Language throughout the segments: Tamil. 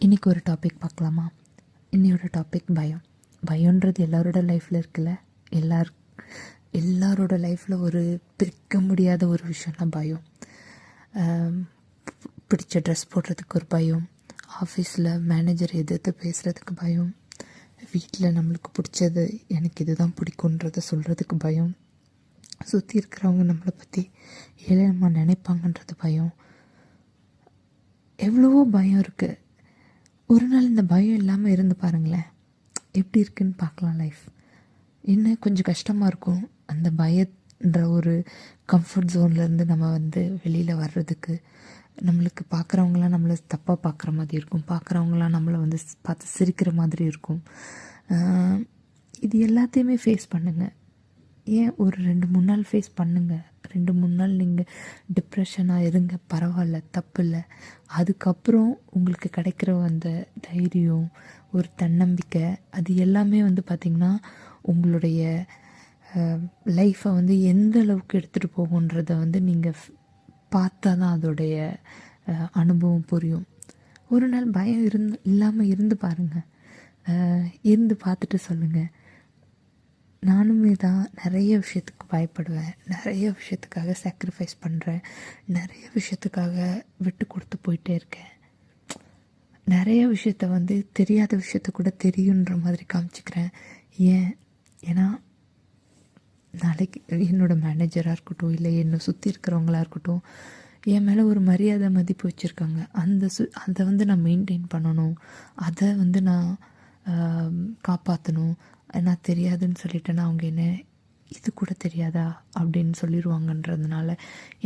இன்றைக்கி ஒரு டாபிக் பார்க்கலாமா? இன்னையோட டாபிக் பயம். பயன்றது எல்லாரோட லைஃப்பில் இருக்குல்ல. எல்லாரோட லைஃப்பில் ஒரு பிரிக்க முடியாத ஒரு விஷயம்னா பயம். பிடிச்ச ட்ரெஸ் போடுறதுக்கு ஒரு பயம், ஆஃபீஸில் மேனேஜர் எதிர்த்து பேசுகிறதுக்கு பயம், வீட்டில் நம்மளுக்கு பிடிச்சது எனக்கு இதுதான் பிடிக்குன்றத சொல்கிறதுக்கு பயம், சுற்றி இருக்கிறவங்க நம்மளை பற்றி ஏளனமாக நினைப்பாங்கன்றது பயம். எவ்வளவோ பயம் இருக்குது. ஒரு நாள் இந்த பயம் இல்லாமல் இருந்து பாருங்களேன், எப்படி இருக்குன்னு பார்க்கலாம் லைஃப். என்ன கொஞ்சம் கஷ்டமாக இருக்கும் அந்த பயன்ற ஒரு கம்ஃபர்ட் ஜோன்லேருந்து நம்ம வெளியில் வர்றதுக்கு. நம்மளுக்கு பார்க்குறவங்களாம் நம்மளை தப்பாக பார்க்குற மாதிரி இருக்கும், பார்க்குறவங்களாம் நம்மளை பார்த்து சிரிக்கிற மாதிரி இருக்கும். இது எல்லாத்தையுமே ஃபேஸ் பண்ணுங்கள். ஏன் ஒரு 2-3 நாள் ஃபேஸ் பண்ணுங்கள். 2-3 நாள் நீங்கள் டிப்ரெஷனாக இருங்க, பரவாயில்ல, தப்பு இல்லை. அதுக்கப்புறம் உங்களுக்கு கிடைக்கிற அந்த தைரியம், ஒரு தன்னம்பிக்கை, அது எல்லாமே பார்த்திங்கன்னா உங்களுடைய லைஃப்பை எந்த அளவுக்கு எடுத்துகிட்டு போகுன்றதை நீங்கள் பார்த்தா தான் அதோடைய அனுபவம் புரியும். ஒரு நாள் பயம் இல்லாமல் இருந்து பாருங்கள். இருந்து பார்த்துட்டு சொல்லுங்கள். நானுமே தான் நிறைய விஷயத்துக்கு பயப்படுவேன், நிறைய விஷயத்துக்காக சாக்ரிஃபைஸ் பண்ணுறேன், நிறைய விஷயத்துக்காக விட்டு கொடுத்து போயிட்டே இருக்கேன். நிறைய விஷயத்த தெரியாத விஷயத்த கூட தெரியுன்ற மாதிரி காமிச்சிக்கிறேன். ஏன்னா நாளைக்கு என்னோடய மேனேஜராக இருக்கட்டும், இல்லை என்னை சுற்றி இருக்கிறவங்களா இருக்கட்டும், என் மேலே ஒரு மரியாதை மதிப்பு வச்சுருக்காங்க. அதை நான் மெயின்டைன் பண்ணணும், அதை நான் காப்பாற்றணும். நான் தெரியாதுன்னு சொல்லிட்டேன்னா அவங்க என்ன இது கூட தெரியாதா அப்படின்னு சொல்லிடுவாங்கன்றதுனால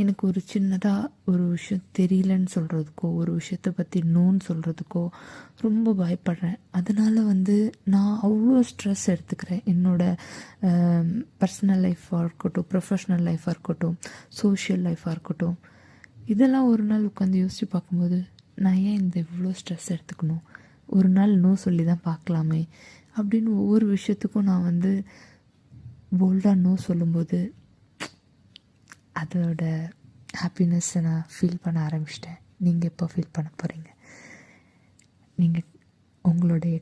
எனக்கு ஒரு சின்னதாக ஒரு விஷயம் தெரியலன்னு சொல்கிறதுக்கோ, ஒரு விஷயத்தை பற்றி நோன்னு சொல்கிறதுக்கோ ரொம்ப பயப்படுறேன். அதனால் நான் அவ்வளோ ஸ்ட்ரெஸ் எடுத்துக்கிறேன். என்னோடய பர்சனல் லைஃப்பாக இருக்கட்டும், ப்ரொஃபஷ்னல் லைஃபாக இருக்கட்டும், சோஷியல் லைஃபாக இருக்கட்டும், இதெல்லாம் ஒரு நாள் உட்காந்து யோசித்து பார்க்கும்போது நான் ஏன் இவ்வளோ ஸ்ட்ரெஸ் எடுத்துக்கணும், ஒரு நாள் நோ சொல்லி தான் பார்க்கலாமே அப்படின்னு ஒவ்வொரு விஷயத்துக்கும் நான் போல்டாக நோ சொல்லும்போது அதோட ஹாப்பினஸ்ஸை நான் ஃபீல் பண்ண ஆரம்பிச்சிட்டேன். நீங்கள் எப்போ ஃபீல் பண்ண போகிறீங்க? நீங்கள் உங்களுடைய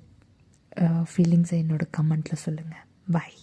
ஃபீலிங்ஸை என்னோடய கமெண்ட்டில் சொல்லுங்கள். பாய்.